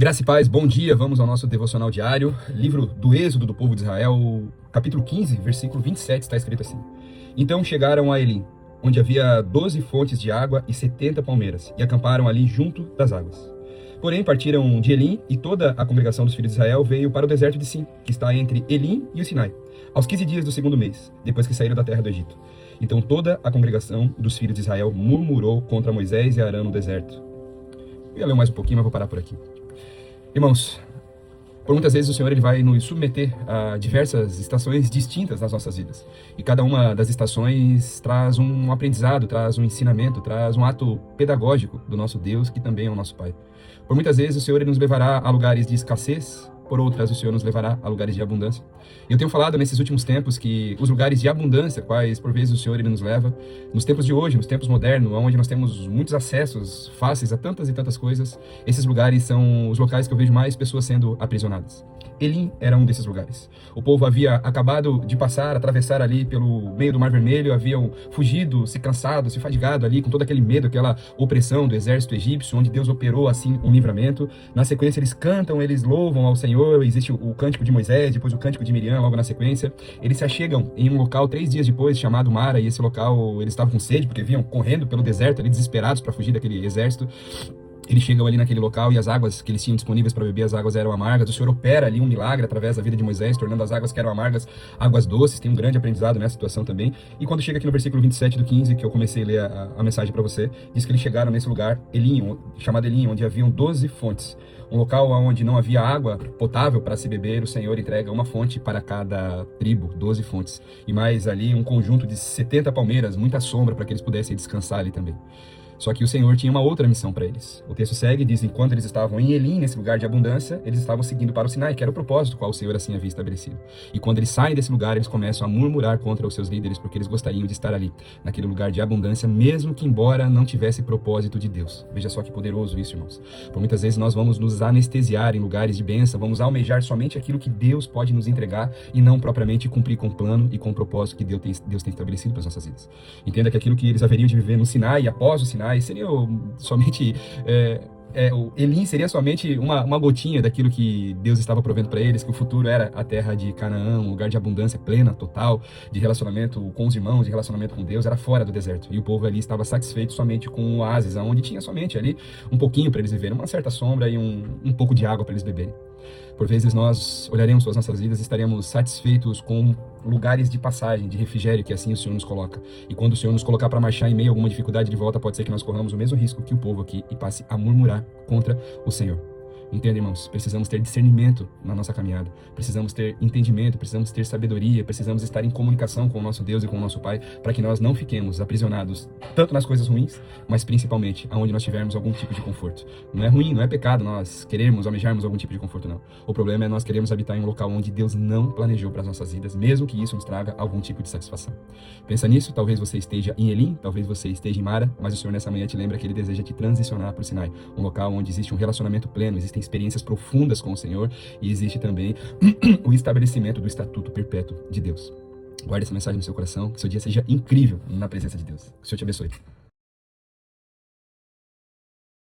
Graça e paz, bom dia, vamos ao nosso devocional diário, livro do Êxodo do povo de Israel, capítulo 15, versículo 27, está escrito assim: Então chegaram a Elim, onde havia 12 fontes de água e 70 palmeiras, e acamparam ali junto das águas. Porém partiram de Elim, e toda a congregação dos filhos de Israel veio para o deserto de Sim, que está entre Elim e o Sinai, aos 15 dias do segundo mês, depois que saíram da terra do Egito. Então toda a congregação dos filhos de Israel murmurou contra Moisés e Arão no deserto. Eu ia ler mais um pouquinho, mas vou parar por aqui. Irmãos, por muitas vezes o Senhor ele vai nos submeter a diversas estações distintas nas nossas vidas. E cada uma das estações traz um aprendizado, traz um ensinamento, traz um ato pedagógico do nosso Deus, que também é o nosso Pai. Por muitas vezes o Senhor ele nos levará a lugares de escassez, por outras o Senhor nos levará a lugares de abundância. E eu tenho falado nesses últimos tempos que os lugares de abundância, quais por vezes o Senhor ele nos leva, nos tempos de hoje, nos tempos modernos, onde nós temos muitos acessos fáceis a tantas e tantas coisas, esses lugares são os locais que eu vejo mais pessoas sendo aprisionadas. Elim era um desses lugares. O povo havia acabado de atravessar ali pelo meio do Mar Vermelho, haviam fugido, se cansado, se fadigado ali com todo aquele medo, aquela opressão do exército egípcio, onde Deus operou assim um livramento. Na sequência eles cantam, eles louvam ao Senhor, existe o cântico de Moisés, depois o cântico de Miriam, logo na sequência. Eles se achegam em um local 3 dias depois, chamado Mara, e esse local eles estavam com sede, porque vinham correndo pelo deserto ali, desesperados para fugir daquele exército. Eles chegam ali naquele local e as águas que eles tinham disponíveis para beber, as águas eram amargas. O Senhor opera ali um milagre através da vida de Moisés, tornando as águas que eram amargas, águas doces. Tem um grande aprendizado nessa situação também. E quando chega aqui no versículo 27 do 15, que eu comecei a ler a mensagem para você, diz que eles chegaram nesse lugar, Elim, chamado Elim, onde haviam 12 fontes. Um local onde não havia água potável para se beber, o Senhor entrega uma fonte para cada tribo, 12 fontes. E mais ali um conjunto de 70 palmeiras, muita sombra para que eles pudessem descansar ali também. Só que o Senhor tinha uma outra missão para eles. O texto segue, diz, enquanto eles estavam em Elim, nesse lugar de abundância, eles estavam seguindo para o Sinai, que era o propósito qual o Senhor assim havia estabelecido. E quando eles saem desse lugar, eles começam a murmurar contra os seus líderes, porque eles gostariam de estar ali, naquele lugar de abundância, mesmo que embora não tivesse propósito de Deus. Veja só que poderoso isso, irmãos. Por muitas vezes nós vamos nos anestesiar em lugares de bênção, vamos almejar somente aquilo que Deus pode nos entregar e não propriamente cumprir com o plano e com o propósito que Deus tem estabelecido para as nossas vidas. Entenda que aquilo que eles haveriam de viver no Sinai e após o Sinai seria somente o Elim seria somente uma gotinha daquilo que Deus estava provendo para eles, que o futuro era a terra de Canaã, um lugar de abundância plena, total, de relacionamento com os irmãos, de relacionamento com Deus, era fora do deserto. E o povo ali estava satisfeito somente com o oásis, onde tinha somente ali um pouquinho para eles viverem, uma certa sombra e um pouco de água para eles beberem. Por vezes nós olharemos para as nossas vidas e estaremos satisfeitos com lugares de passagem, de refrigério, que assim o Senhor nos coloca. E quando o Senhor nos colocar para marchar em meio a alguma dificuldade de volta, pode ser que nós corramos o mesmo risco que o povo aqui e passe a murmurar contra o Senhor. Entende, irmãos? Precisamos ter discernimento na nossa caminhada. Precisamos ter entendimento, precisamos ter sabedoria, precisamos estar em comunicação com o nosso Deus e com o nosso Pai, para que nós não fiquemos aprisionados tanto nas coisas ruins, mas principalmente aonde nós tivermos algum tipo de conforto. Não é ruim, não é pecado nós querermos, almejarmos algum tipo de conforto, não. O problema é nós queremos habitar em um local onde Deus não planejou para as nossas vidas, mesmo que isso nos traga algum tipo de satisfação. Pensa nisso, talvez você esteja em Elim, talvez você esteja em Mara, mas o Senhor nessa manhã te lembra que Ele deseja te transicionar para o Sinai, um local onde existe um relacionamento pleno, existem experiências profundas com o Senhor e existe também o estabelecimento do estatuto perpétuo de Deus. Guarde essa mensagem no seu coração, que seu dia seja incrível na presença de Deus. Que o Senhor te abençoe.